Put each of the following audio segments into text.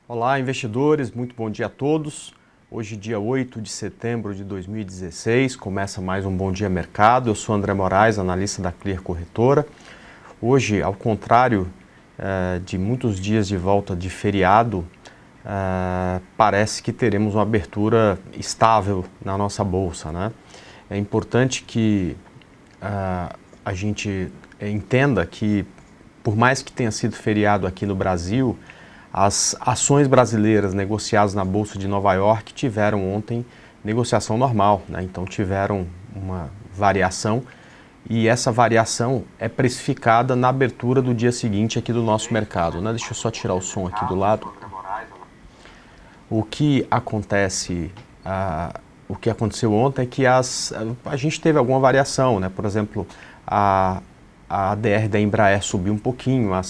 Olá, investidores, muito bom dia a todos. Hoje, dia 8 de setembro de 2016, começa mais um Bom Dia Mercado. Eu sou André Moraes, analista da Clear Corretora. Hoje, ao contrário de muitos dias de volta de feriado, parece que teremos uma abertura estável na nossa bolsa, né? É importante que a gente entenda que, por mais que tenha sido feriado aqui no Brasil, as ações brasileiras negociadas na Bolsa de Nova York tiveram ontem negociação normal, né? Então tiveram uma variação e essa variação é precificada na abertura do dia seguinte aqui do nosso mercado, né? Deixa eu só tirar o som aqui do lado. O que acontece, o que aconteceu ontem é que a gente teve alguma variação, né? Por exemplo, a ADR da Embraer subiu um pouquinho, a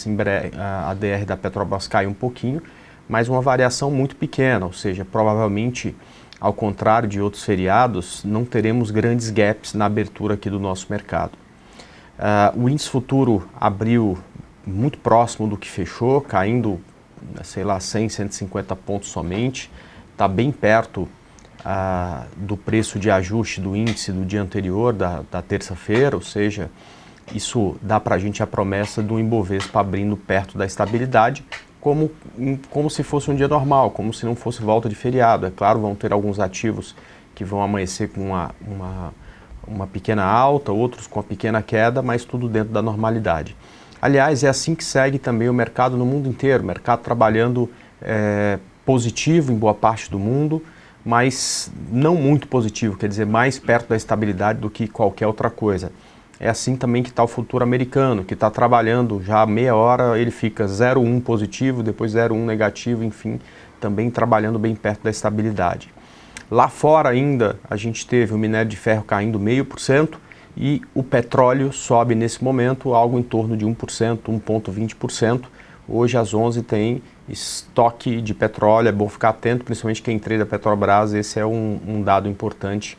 ADR da Petrobras caiu um pouquinho, mas uma variação muito pequena, ou seja, provavelmente, ao contrário de outros feriados, não teremos grandes gaps na abertura aqui do nosso mercado. O índice futuro abriu muito próximo do que fechou, caindo, sei lá, 100, 150 pontos somente, está bem perto do preço de ajuste do índice do dia anterior, da terça-feira, ou seja, isso dá para a gente a promessa do Ibovespa abrindo perto da estabilidade, como se fosse um dia normal, como se não fosse volta de feriado. É claro, vão ter alguns ativos que vão amanhecer com uma pequena alta, outros com uma pequena queda, mas tudo dentro da normalidade. Aliás, é assim que segue também o mercado no mundo inteiro, o mercado trabalhando positivo em boa parte do mundo, mas não muito positivo, quer dizer, mais perto da estabilidade do que qualquer outra coisa. É assim também que está o futuro americano, que está trabalhando já meia hora, ele fica 0,1 positivo, depois 0,1 negativo, enfim, também trabalhando bem perto da estabilidade. Lá fora ainda a gente teve o minério de ferro caindo 0,5% e o petróleo sobe nesse momento algo em torno de 1%, 1,20%. Hoje às 11 tem estoque de petróleo, é bom ficar atento, principalmente quem trade a Petrobras, esse é um dado importante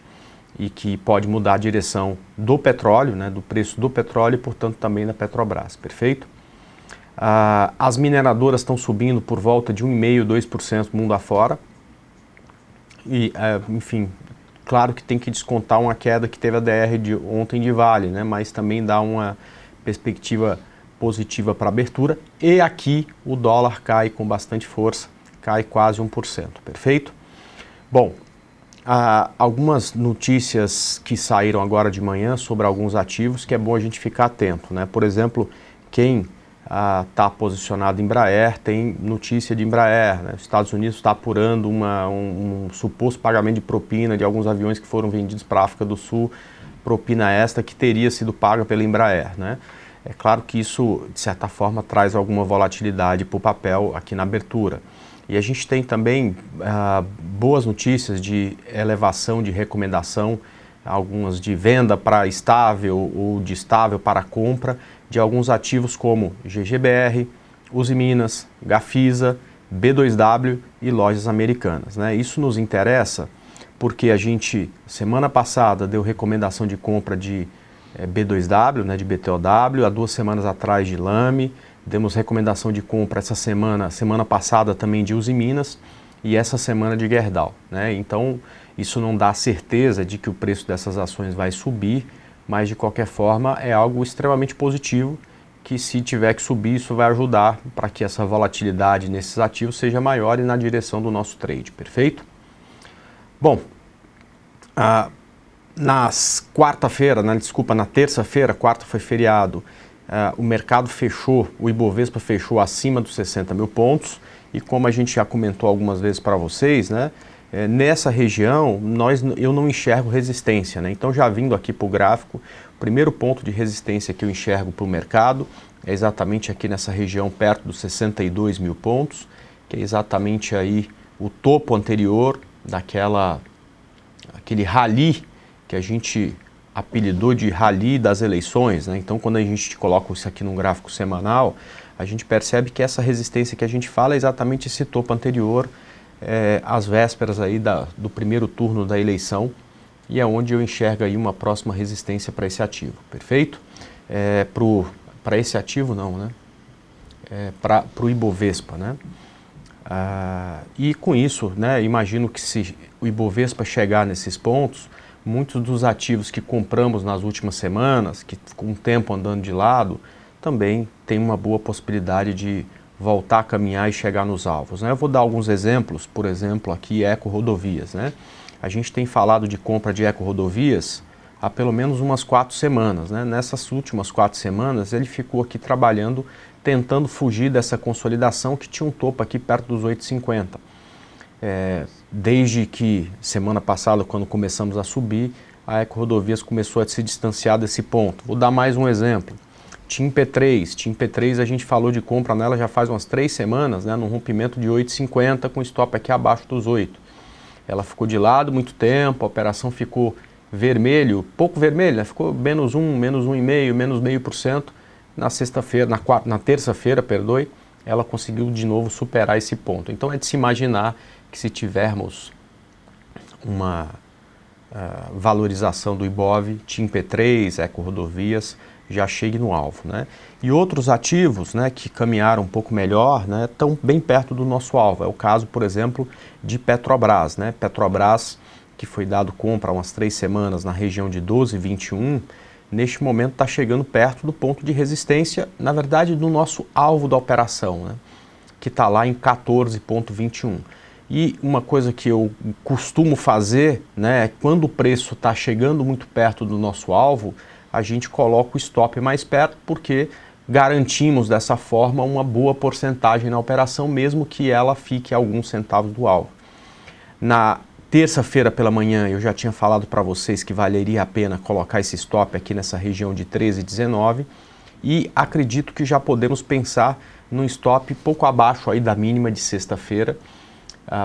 e que pode mudar a direção do petróleo, né, do preço do petróleo e, portanto, também da Petrobras, perfeito? As mineradoras estão subindo por volta de 1,5%, 2% mundo afora e, enfim, claro que tem que descontar uma queda que teve a DR de ontem de Vale, né, mas também dá uma perspectiva positiva para a abertura e aqui o dólar cai com bastante força, cai quase 1%, perfeito? Bom, algumas notícias que saíram agora de manhã sobre alguns ativos que é bom a gente ficar atento, né? Por exemplo, quem está posicionado em Embraer tem notícia de Embraer, né? Os Estados Unidos está apurando um suposto pagamento de propina de alguns aviões que foram vendidos para a África do Sul, propina esta que teria sido paga pela Embraer, né? É claro que isso, de certa forma, traz alguma volatilidade para o papel aqui na abertura. E a gente tem também boas notícias de elevação de recomendação, algumas de venda para estável ou de estável para compra de alguns ativos como GGBR, Usiminas, Gafisa, B2W e Lojas Americanas, né? Isso nos interessa porque a gente, semana passada, deu recomendação de compra de B2W, né, de BTOW, há 2 semanas atrás de Lame, demos recomendação de compra essa semana passada também de Usiminas e essa semana de Gerdau, né? Então, isso não dá certeza de que o preço dessas ações vai subir, mas de qualquer forma é algo extremamente positivo que, se tiver que subir, isso vai ajudar para que essa volatilidade nesses ativos seja maior e na direção do nosso trade, perfeito? Bom, na terça-feira, quarta foi feriado, o mercado fechou, o Ibovespa fechou acima dos 60 mil pontos e, como a gente já comentou algumas vezes para vocês, né, nessa região eu não enxergo resistência, né? Então, já vindo aqui para o gráfico, o primeiro ponto de resistência que eu enxergo para o mercado é exatamente aqui nessa região perto dos 62 mil pontos, que é exatamente aí o topo anterior aquele rally que a gente apelidou de rally das eleições, né? Então, quando a gente coloca isso aqui num gráfico semanal, a gente percebe que essa resistência que a gente fala é exatamente esse topo anterior, às vésperas aí do primeiro turno da eleição, e é onde eu enxergo aí uma próxima resistência para esse ativo, perfeito? Para esse ativo não, né? Para o Ibovespa, né? E com isso, né, imagino que se o Ibovespa chegar nesses pontos, muitos dos ativos que compramos nas últimas semanas, que com um tempo andando de lado, também tem uma boa possibilidade de voltar a caminhar e chegar nos alvos, né? Eu vou dar alguns exemplos, por exemplo, aqui Eco-Rodovias, né? A gente tem falado de compra de Eco-Rodovias há pelo menos umas 4 semanas, né? Nessas últimas 4 semanas ele ficou aqui trabalhando, tentando fugir dessa consolidação que tinha um topo aqui perto dos 8,50. Desde que semana passada, quando começamos a subir, a Eco-Rodovias começou a se distanciar desse ponto. Vou dar mais um exemplo. TIM P3 a gente falou de compra nela já faz umas 3 semanas, né, num rompimento de 8,50 com stop aqui abaixo dos 8. Ela ficou de lado muito tempo, a operação ficou vermelho, pouco vermelho, né, ficou menos 1, menos 1,5%, menos 0,5%. Na sexta-feira, na terça-feira, perdoe, ela conseguiu de novo superar esse ponto. Então é de se imaginar que se tivermos uma valorização do Ibov, TIM P3, Eco-Rodovias, já chegue no alvo, né? E outros ativos, né, que caminharam um pouco melhor, né, estão bem perto do nosso alvo. É o caso, por exemplo, de Petrobras, né? Petrobras, que foi dado compra há umas 3 semanas na região de 12,21, neste momento está chegando perto do ponto de resistência, na verdade, do nosso alvo da operação, né, que está lá em 14,21. E uma coisa que eu costumo fazer, né, é quando o preço está chegando muito perto do nosso alvo, a gente coloca o stop mais perto, porque garantimos dessa forma uma boa porcentagem na operação, mesmo que ela fique a alguns centavos do alvo. Na terça-feira pela manhã eu já tinha falado para vocês que valeria a pena colocar esse stop aqui nessa região de 13,19 e acredito que já podemos pensar num stop pouco abaixo aí da mínima de sexta-feira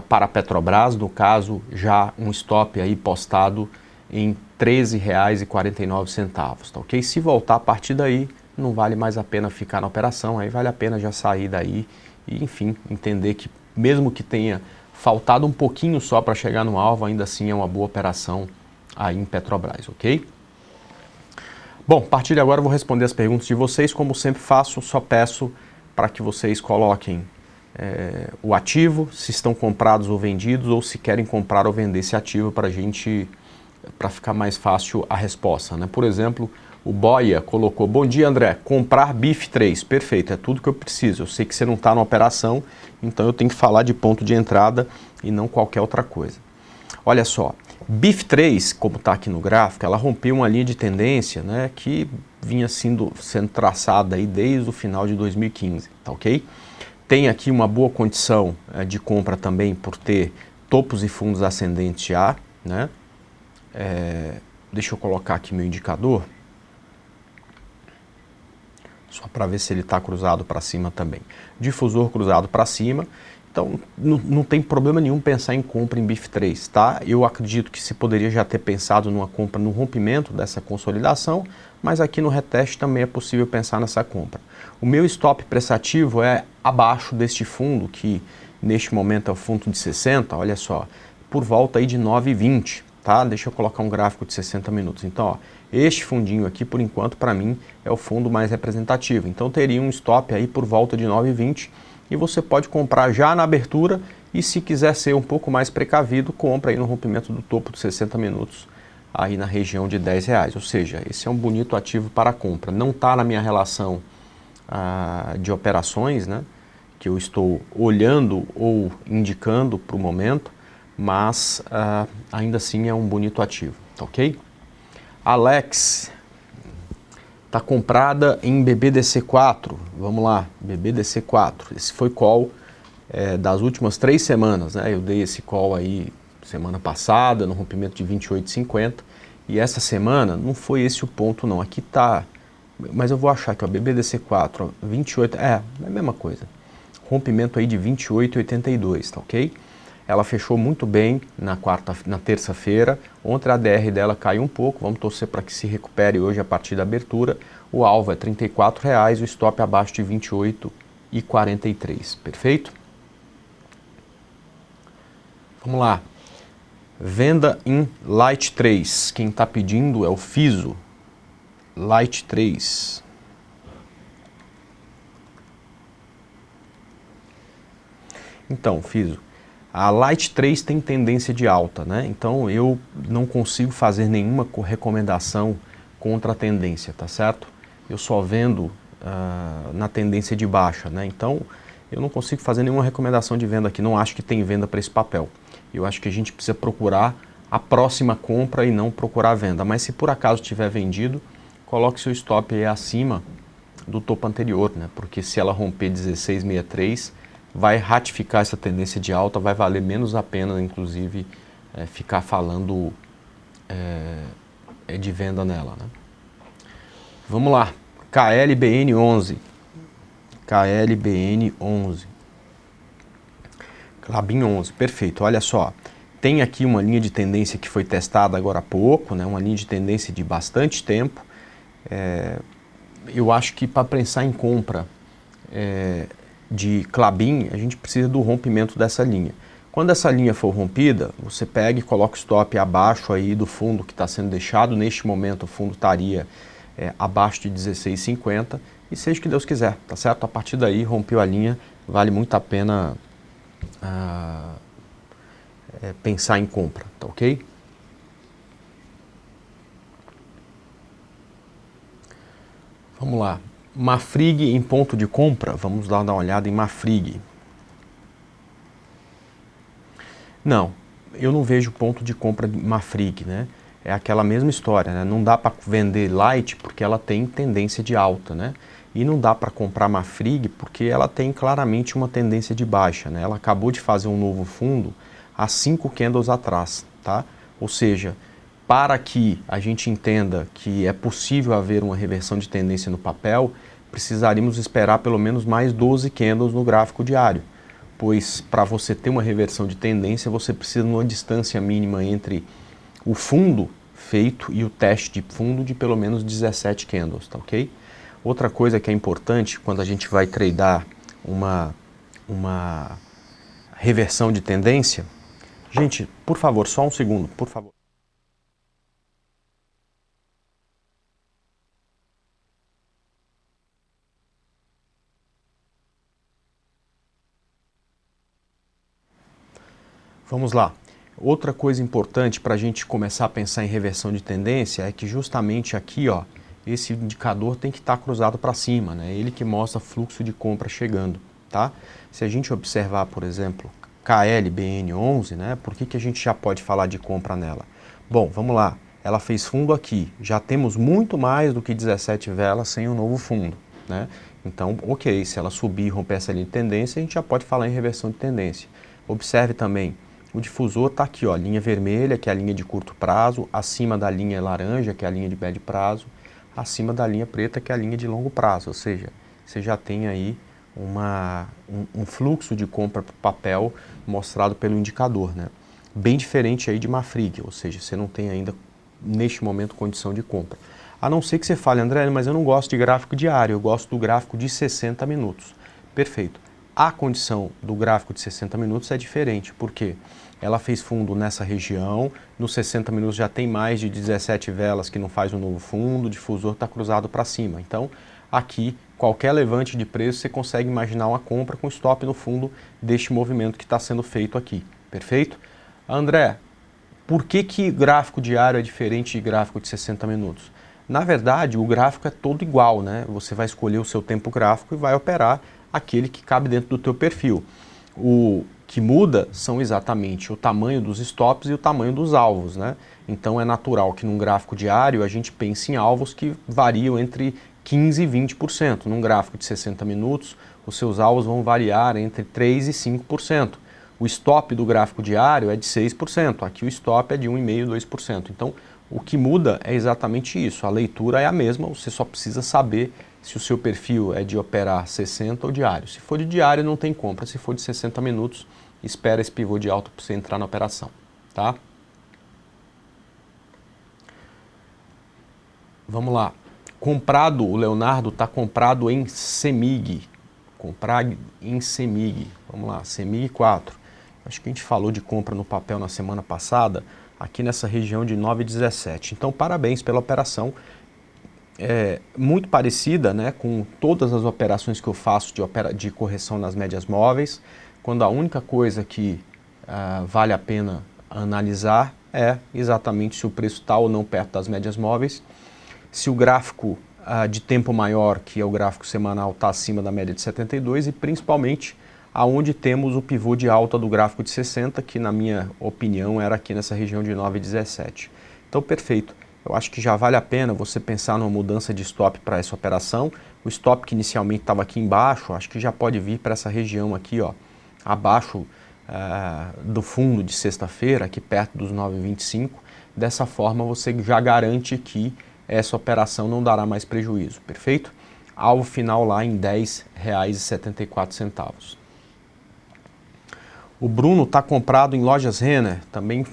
para a Petrobras, no caso já um stop aí postado em R$ 13,49, tá ok? Se voltar a partir daí, não vale mais a pena ficar na operação, aí vale a pena já sair daí e, enfim, entender que mesmo que tenha faltado um pouquinho só para chegar no alvo, ainda assim é uma boa operação aí em Petrobras, ok? Bom, a partir de agora eu vou responder as perguntas de vocês, como sempre faço, só peço para que vocês coloquem o ativo, se estão comprados ou vendidos, ou se querem comprar ou vender esse ativo para ficar mais fácil a resposta, né? Por exemplo, o Boia colocou: bom dia, André, comprar BIF3, perfeito, é tudo que eu preciso. Eu sei que você não está na operação, então eu tenho que falar de ponto de entrada e não qualquer outra coisa. Olha só, BIF3, como está aqui no gráfico, ela rompeu uma linha de tendência, né, que vinha sendo traçada aí desde o final de 2015, tá ok? Tem aqui uma boa condição de compra também por ter topos e fundos ascendentes já, né? Deixa eu colocar aqui meu indicador, só para ver se ele está cruzado para cima também. Difusor cruzado para cima, então não tem problema nenhum pensar em compra em BIF3, tá? Eu acredito que se poderia já ter pensado numa compra no rompimento dessa consolidação, mas aqui no reteste também é possível pensar nessa compra. O meu stop prestativo é abaixo deste fundo, que neste momento é o fundo de 60, olha só, por volta aí de 9,20, tá? Deixa eu colocar um gráfico de 60 minutos. Então, ó, este fundinho aqui, por enquanto, para mim, é o fundo mais representativo. Então, teria um stop aí por volta de 9,20 e você pode comprar já na abertura e, se quiser ser um pouco mais precavido, compra aí no rompimento do topo de 60 minutos, aí na região de R$10. Ou seja, esse é um bonito ativo para compra. Não está na minha relação de operações, né, que eu estou olhando ou indicando para o momento, mas ainda assim é um bonito ativo, ok? Alex, está comprada em BBDC4, vamos lá, BBDC4, esse foi call das últimas 3 semanas, né? Eu dei esse call aí semana passada, no rompimento de 28,50, e essa semana não foi esse o ponto não, aqui tá, mas eu vou achar que o BBDC4, ó, 28, é a mesma coisa, rompimento aí de 28,82, tá ok? Ela fechou muito bem na terça-feira. Ontem a DR dela caiu um pouco. Vamos torcer para que se recupere hoje a partir da abertura. O alvo é R$ 34,00, o stop abaixo de 28,43. Perfeito? Vamos lá. Venda em Light 3. Quem está pedindo é o Fiso. Light 3. Então, Fiso, a Light 3 tem tendência de alta, né? Então eu não consigo fazer nenhuma recomendação contra a tendência, tá certo? Eu só vendo na tendência de baixa, né? Então eu não consigo fazer nenhuma recomendação de venda aqui, não acho que tem venda para esse papel. Eu acho que a gente precisa procurar a próxima compra e não procurar a venda. Mas se por acaso tiver vendido, coloque seu stop aí acima do topo anterior, né? Porque se ela romper 16,63, vai ratificar essa tendência de alta, vai valer menos a pena, inclusive, ficar falando de venda nela, né? Vamos lá, KLBN11, KLBN11, Klabin 11, perfeito, olha só, tem aqui uma linha de tendência que foi testada agora há pouco, né? Uma linha de tendência de bastante tempo. Eu acho que para pensar em compra de Klabin, a gente precisa do rompimento dessa linha. Quando essa linha for rompida, você pega e coloca o stop abaixo aí do fundo que está sendo deixado. Neste momento o fundo estaria abaixo de 16,50 e seja o que Deus quiser, tá certo? A partir daí rompeu a linha, vale muito a pena pensar em compra, tá ok? Vamos lá, Mafrig em ponto de compra, vamos lá dar uma olhada em Mafrig. Não, eu não vejo ponto de compra de Mafrig, né? É aquela mesma história, né? Não dá para vender Light porque ela tem tendência de alta, né? E não dá para comprar Mafrig porque ela tem claramente uma tendência de baixa, né? Ela acabou de fazer um novo fundo há 5 candles atrás, tá? Ou seja, para que a gente entenda que é possível haver uma reversão de tendência no papel, precisaríamos esperar pelo menos mais 12 candles no gráfico diário, pois para você ter uma reversão de tendência, você precisa de uma distância mínima entre o fundo feito e o teste de fundo de pelo menos 17 candles, tá ok? Outra coisa que é importante quando a gente vai tradear uma reversão de tendência, gente, por favor, só um segundo, por favor. Vamos lá. Outra coisa importante para a gente começar a pensar em reversão de tendência é que justamente aqui, ó, esse indicador tem que estar cruzado para cima, né? Ele que mostra fluxo de compra chegando, tá? Se a gente observar, por exemplo, KLBN11, né? Por que a gente já pode falar de compra nela? Bom, vamos lá. Ela fez fundo aqui. Já temos muito mais do que 17 velas sem um novo fundo, né? Então, ok, se ela subir e romper essa linha de tendência, a gente já pode falar em reversão de tendência. Observe também, o difusor está aqui, ó, linha vermelha, que é a linha de curto prazo, acima da linha laranja, que é a linha de médio prazo, acima da linha preta, que é a linha de longo prazo. Ou seja, você já tem aí um fluxo de compra para o papel mostrado pelo indicador, né? Bem diferente aí de Mafrig, ou seja, você não tem ainda, neste momento, condição de compra. A não ser que você fale, André, mas eu não gosto de gráfico diário, eu gosto do gráfico de 60 minutos. Perfeito. A condição do gráfico de 60 minutos é diferente, porque ela fez fundo nessa região, nos 60 minutos já tem mais de 17 velas que não faz um novo fundo, o difusor está cruzado para cima. Então, aqui, qualquer levante de preço, você consegue imaginar uma compra com stop no fundo deste movimento que está sendo feito aqui. Perfeito? André, por que gráfico diário é diferente de gráfico de 60 minutos? Na verdade, o gráfico é todo igual, né? Você vai escolher o seu tempo gráfico e vai operar aquele que cabe dentro do teu perfil. O que muda são exatamente o tamanho dos stops e o tamanho dos alvos, né? Então é natural que num gráfico diário a gente pense em alvos que variam entre 15% e 20%. Num gráfico de 60 minutos, os seus alvos vão variar entre 3% e 5%. O stop do gráfico diário é de 6%, aqui o stop é de 1,5%, 2%. Então, o que muda é exatamente isso, a leitura é a mesma, você só precisa saber se o seu perfil é de operar 60 ou diário. Se for de diário, não tem compra, se for de 60 minutos, espera esse pivô de alta para você entrar na operação, tá? Vamos lá. Comprado, o Leonardo está comprado em CEMIG. Comprar em CEMIG. Vamos lá, CEMIG 4. Acho que a gente falou de compra no papel na semana passada, aqui nessa região de 9,17. Então, parabéns pela operação. É muito parecida, né, com todas as operações que eu faço de correção nas médias móveis. quando a única coisa que vale a pena analisar é exatamente se o preço está ou não perto das médias móveis, se o gráfico de tempo maior, que é o gráfico semanal, está acima da média de 72 e principalmente aonde temos o pivô de alta do gráfico de 60, que na minha opinião era aqui nessa região de 9,17. Então, perfeito. Eu acho que já vale a pena você pensar numa mudança de stop para essa operação. O stop que inicialmente estava aqui embaixo, acho que já pode vir para essa região aqui, ó, abaixo do fundo de sexta-feira, aqui perto dos 9,25. Dessa forma, você já garante que essa operação não dará mais prejuízo, perfeito? Alvo final lá em R$ 10,74. O Bruno está comprado em lojas Renner, também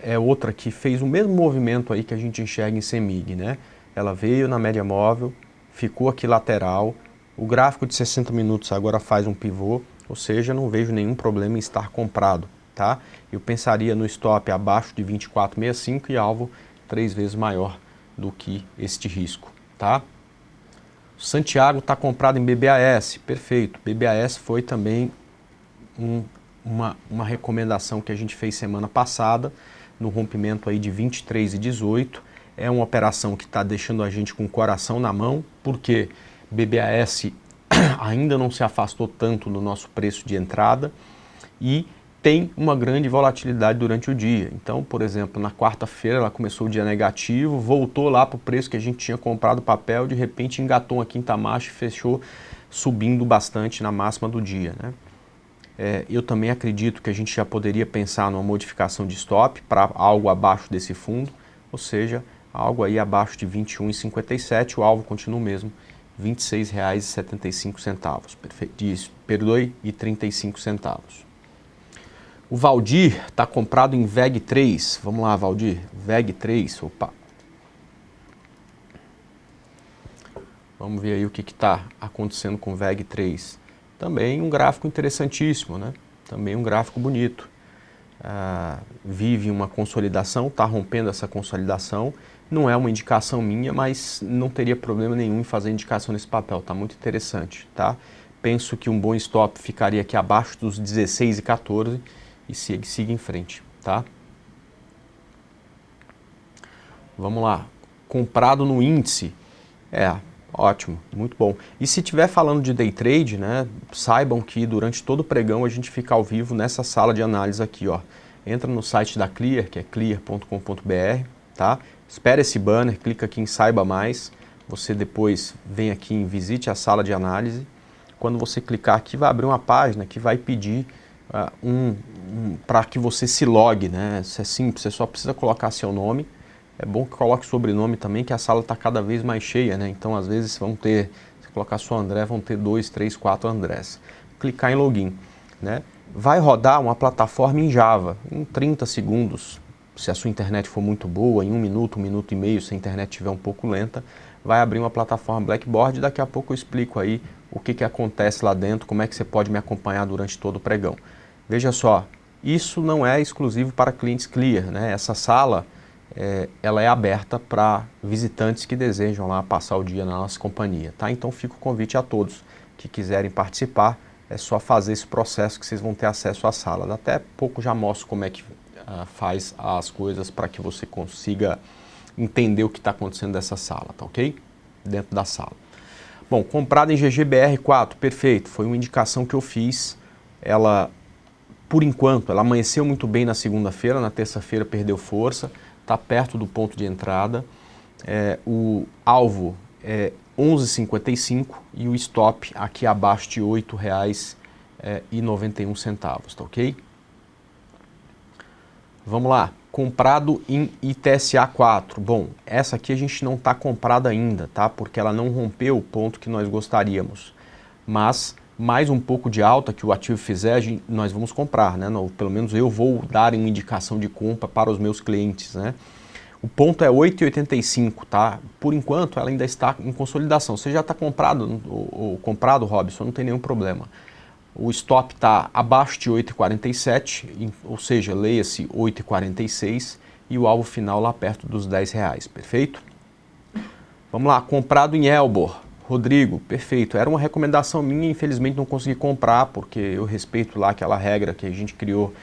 é outra que fez o mesmo movimento aí que a gente enxerga em CEMIG, né? Ela veio na média móvel, ficou aqui lateral, o gráfico de 60 minutos agora faz um pivô, ou seja, não vejo nenhum problema em estar comprado, tá? Eu pensaria no stop abaixo de 24,65 e alvo 3 vezes maior do que este risco, tá? Santiago está comprado em BBAS, perfeito. BBAS foi também uma recomendação que a gente fez semana passada, no rompimento aí de 23,18. É uma operação que está deixando a gente com o coração na mão, porque BBAS ainda não se afastou tanto do nosso preço de entrada e tem uma grande volatilidade durante o dia. Então, por exemplo, na quarta-feira ela começou o dia negativo, voltou lá para o preço que a gente tinha comprado o papel, de repente engatou uma quinta marcha e fechou subindo bastante na máxima do dia, né? Eu também acredito que a gente já poderia pensar numa modificação de stop para algo abaixo desse fundo, ou seja, algo aí abaixo de 21,57, o alvo continua o mesmo, R$ 26,75. Perfeito, isso, perdoe, e 35 centavos. O Valdir está comprado em VEG3. Vamos lá, Valdir. VEG3, opa. Vamos ver aí o que está acontecendo com o VEG3. Também um gráfico interessantíssimo, né? Também um gráfico bonito. Vive uma consolidação, está rompendo essa consolidação. Não é uma indicação minha, mas não teria problema nenhum em fazer indicação nesse papel. Está muito interessante, tá? Penso que um bom stop ficaria aqui abaixo dos 16,14 e siga em frente, tá? Vamos lá. Comprado no índice. Ótimo, muito bom. E se estiver falando de day trade, né, saibam que durante todo o pregão a gente fica ao vivo nessa sala de análise aqui, ó. Entra no site da Clear, que é clear.com.br, tá? Espera esse banner, clica aqui em Saiba Mais. Você depois vem aqui em Visite a sala de análise. Quando você clicar aqui, vai abrir uma página que vai pedir para que você se logue, né? Isso é simples, você só precisa colocar seu nome. É bom que coloque sobrenome também, que a sala está cada vez mais cheia, né? Então, às vezes, se colocar só André, vão ter 2, 3, 4 Andrés. Clicar em login, né? Vai rodar uma plataforma em Java, em 30 segundos. Se a sua internet for muito boa, em 1 minuto e meio, se a internet estiver um pouco lenta, vai abrir uma plataforma Blackboard. Daqui a pouco eu explico aí o que acontece lá dentro, como é que você pode me acompanhar durante todo o pregão. Veja só, isso não é exclusivo para clientes Clear, né? Essa sala ela é aberta para visitantes que desejam lá passar o dia na nossa companhia, tá? Então fica o convite a todos que quiserem participar, é só fazer esse processo que vocês vão ter acesso à sala. Até pouco já mostro como é que faz as coisas para que você consiga entender o que está acontecendo nessa sala, tá ok? Dentro da sala. Bom, comprada em GGBR4, perfeito, foi uma indicação que eu fiz, ela, por enquanto, ela amanheceu muito bem na segunda-feira, na terça-feira perdeu força, está perto do ponto de entrada, o alvo é 11,55 e o stop aqui abaixo de R$ 8,91, tá ok? Vamos lá, comprado em ITSA4. Bom, essa aqui a gente não está comprada ainda, tá? Porque ela não rompeu o ponto que nós gostaríamos, mas mais um pouco de alta que o ativo fizer, nós vamos comprar, né? Pelo menos eu vou dar uma indicação de compra para os meus clientes, né? O ponto é 8,85, tá? Por enquanto ela ainda está em consolidação. Você já está comprado, Robson, não tem nenhum problema. O stop está abaixo de 8,47, ou seja, leia-se 8,46 e o alvo final lá perto dos R$ 10, perfeito? Vamos lá, comprado em Elbor. Rodrigo, perfeito. Era uma recomendação minha, infelizmente não consegui comprar, porque eu respeito lá aquela regra que a gente criou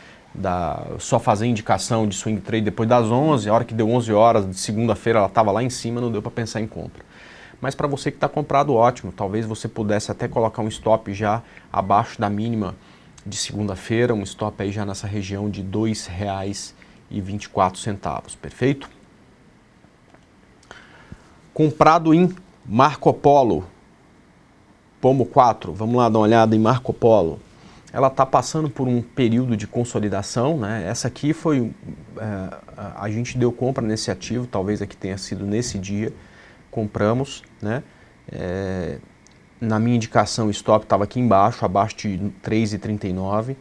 só fazer indicação de swing trade depois das 11, a hora que deu 11 horas de segunda-feira ela estava lá em cima, não deu para pensar em compra. Mas para você que está comprado, ótimo, talvez você pudesse até colocar um stop já abaixo da mínima de segunda-feira, um stop aí já nessa região de R$ 2,24, perfeito? Comprado em Marco Polo, Pomo 4, vamos lá dar uma olhada em Marco Polo. Ela está passando por um período de consolidação, né? Essa aqui foi, a gente deu compra nesse ativo, talvez aqui tenha sido nesse dia, compramos, né? Na minha indicação o stop estava aqui embaixo, abaixo de 3,39,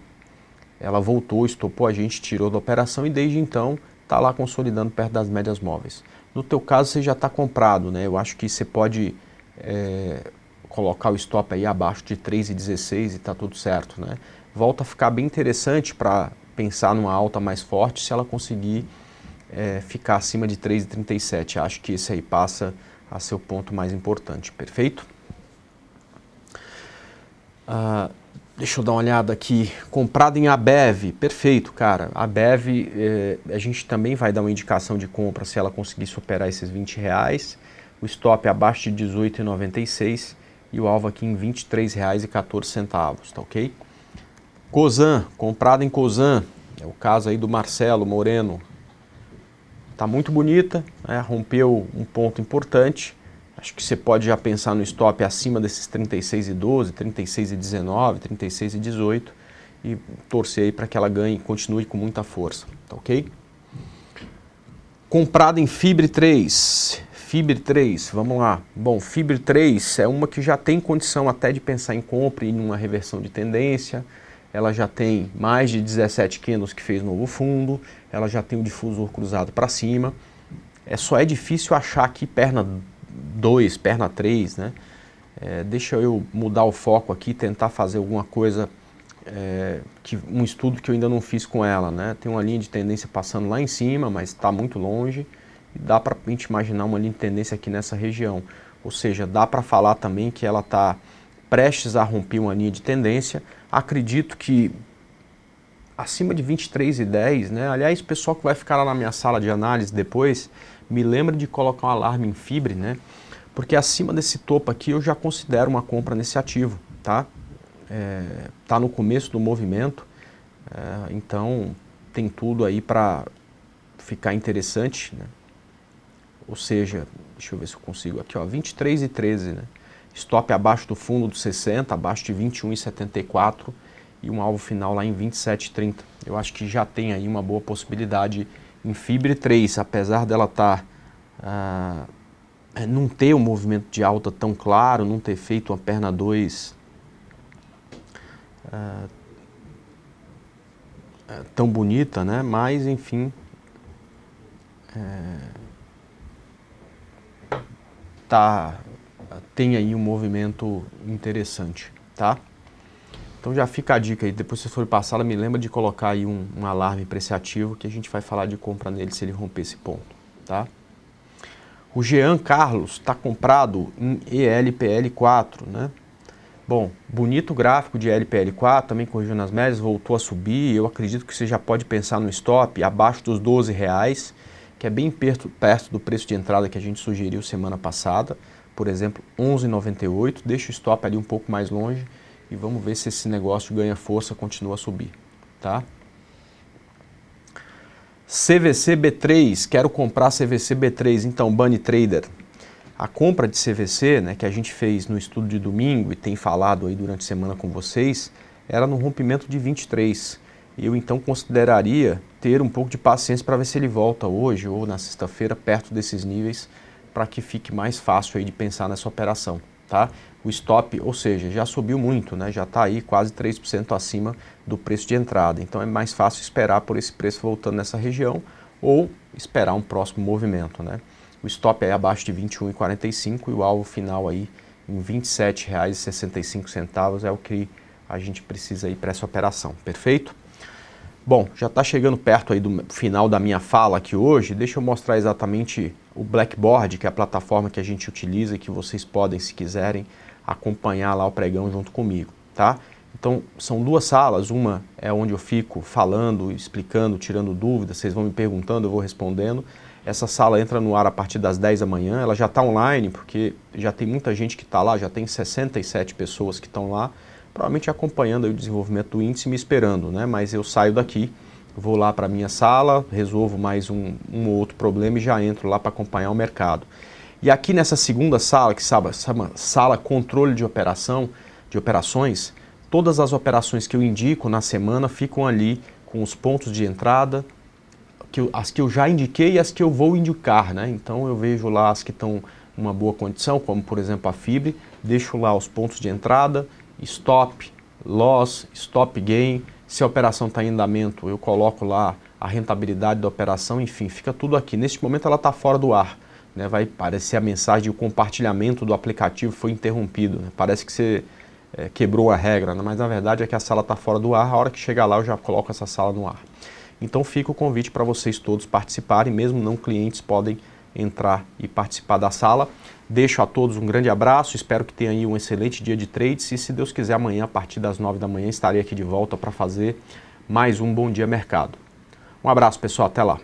ela voltou, estopou a gente, tirou da operação e desde então está lá consolidando perto das médias móveis. No teu caso você já está comprado, né? Eu acho que você pode colocar o stop aí abaixo de 3,16 e está tudo certo, né? Volta a ficar bem interessante para pensar numa alta mais forte se ela conseguir ficar acima de 3,37. Acho que esse aí passa a ser o ponto mais importante, perfeito? Deixa eu dar uma olhada aqui, comprado em Abev, perfeito, cara. Abev, a gente também vai dar uma indicação de compra se ela conseguir superar esses R$20. O stop é abaixo de 18,96 e o alvo aqui em R$23,14, tá ok? Cosan, comprado em Cosan, é o caso aí do Marcelo Moreno. Tá muito bonita, né? Rompeu um ponto importante. Acho que você pode já pensar no stop acima desses 36,12, 36,19, 36,18 e torcer aí para que ela ganhe e continue com muita força, tá ok? Comprado em Fibre 3, vamos lá. Bom, Fibre 3 é uma que já tem condição até de pensar em compra e numa reversão de tendência. Ela já tem mais de 17 candles que fez novo fundo, ela já tem o difusor cruzado para cima. Só é difícil achar aqui perna 2, perna 3, né? Deixa eu mudar o foco aqui, tentar fazer alguma coisa, um estudo que eu ainda não fiz com ela, né? Tem uma linha de tendência passando lá em cima, mas está muito longe. E dá para a gente imaginar uma linha de tendência aqui nessa região. Ou seja, dá para falar também que ela está prestes a romper uma linha de tendência. Acredito que acima de 23,10, né? Aliás, o pessoal que vai ficar lá na minha sala de análise depois, me lembra de colocar um alarme em Fibre, né? Porque acima desse topo aqui eu já considero uma compra nesse ativo, tá? Tá no começo do movimento, então tem tudo aí para ficar interessante, né? Ou seja, deixa eu ver se eu consigo aqui, ó, 23,13, né? Stop abaixo do fundo do 60, abaixo de 21,74 e um alvo final lá em 27,30. Eu acho que já tem aí uma boa possibilidade em Fibre 3, apesar dela não ter um movimento de alta tão claro, não ter feito uma perna 2 tão bonita, né? Mas, enfim, tem aí um movimento interessante, tá? Então já fica a dica aí, depois se for passar, me lembra de colocar aí um alarme para esse ativo que a gente vai falar de compra nele se ele romper esse ponto, tá? O Jean Carlos está comprado em ELPL4, né? Bom, bonito gráfico de ELPL4, também corrigiu nas médias, voltou a subir. Eu acredito que você já pode pensar no stop abaixo dos R$12, que é bem perto do preço de entrada que a gente sugeriu semana passada. Por exemplo, 11,98. Deixa o stop ali um pouco mais longe e vamos ver se esse negócio ganha força e continua a subir, tá? CVC B3, quero comprar CVC B3, então Bunny Trader. A compra de CVC, né, que a gente fez no estudo de domingo e tem falado aí durante a semana com vocês, era no rompimento de 23. Eu então consideraria ter um pouco de paciência para ver se ele volta hoje ou na sexta-feira perto desses níveis para que fique mais fácil aí de pensar nessa operação, tá? O stop, ou seja, já subiu muito, né? Já está aí quase 3% acima do preço de entrada. Então é mais fácil esperar por esse preço voltando nessa região ou esperar um próximo movimento, né? O stop é abaixo de 21,45 e o alvo final aí em R$ 27,65 é o que a gente precisa aí para essa operação, perfeito? Bom, já está chegando perto aí do final da minha fala aqui hoje, deixa eu mostrar exatamente o Blackboard, que é a plataforma que a gente utiliza e que vocês podem, se quiserem, acompanhar lá o pregão junto comigo, tá? Então, são duas salas, uma é onde eu fico falando, explicando, tirando dúvidas, vocês vão me perguntando, eu vou respondendo. Essa sala entra no ar a partir das 10 da manhã, ela já está online, porque já tem muita gente que está lá, já tem 67 pessoas que estão lá, provavelmente acompanhando aí o desenvolvimento do índice e me esperando, né? Mas eu saio daqui, vou lá para a minha sala, resolvo mais um ou outro problema e já entro lá para acompanhar o mercado. E aqui nessa segunda sala, que se chama Sala Controle de Operações, todas as operações que eu indico na semana ficam ali com os pontos de entrada, as que eu já indiquei e as que eu vou indicar, né? Então eu vejo lá as que estão em uma boa condição, como por exemplo a Fibre, deixo lá os pontos de entrada, stop, loss, stop gain. Se a operação está em andamento, eu coloco lá a rentabilidade da operação, enfim, fica tudo aqui. Neste momento ela está fora do ar, né? Vai aparecer a mensagem de o compartilhamento do aplicativo foi interrompido, né? Parece que você quebrou a regra, né? Mas na verdade é que a sala está fora do ar, a hora que chegar lá eu já coloco essa sala no ar. Então fica o convite para vocês todos participarem, mesmo não clientes podem entrar e participar da sala. Deixo a todos um grande abraço, espero que tenham aí um excelente dia de trades e se Deus quiser amanhã a partir das 9 da manhã estarei aqui de volta para fazer mais um Bom Dia Mercado. Um abraço pessoal, até lá.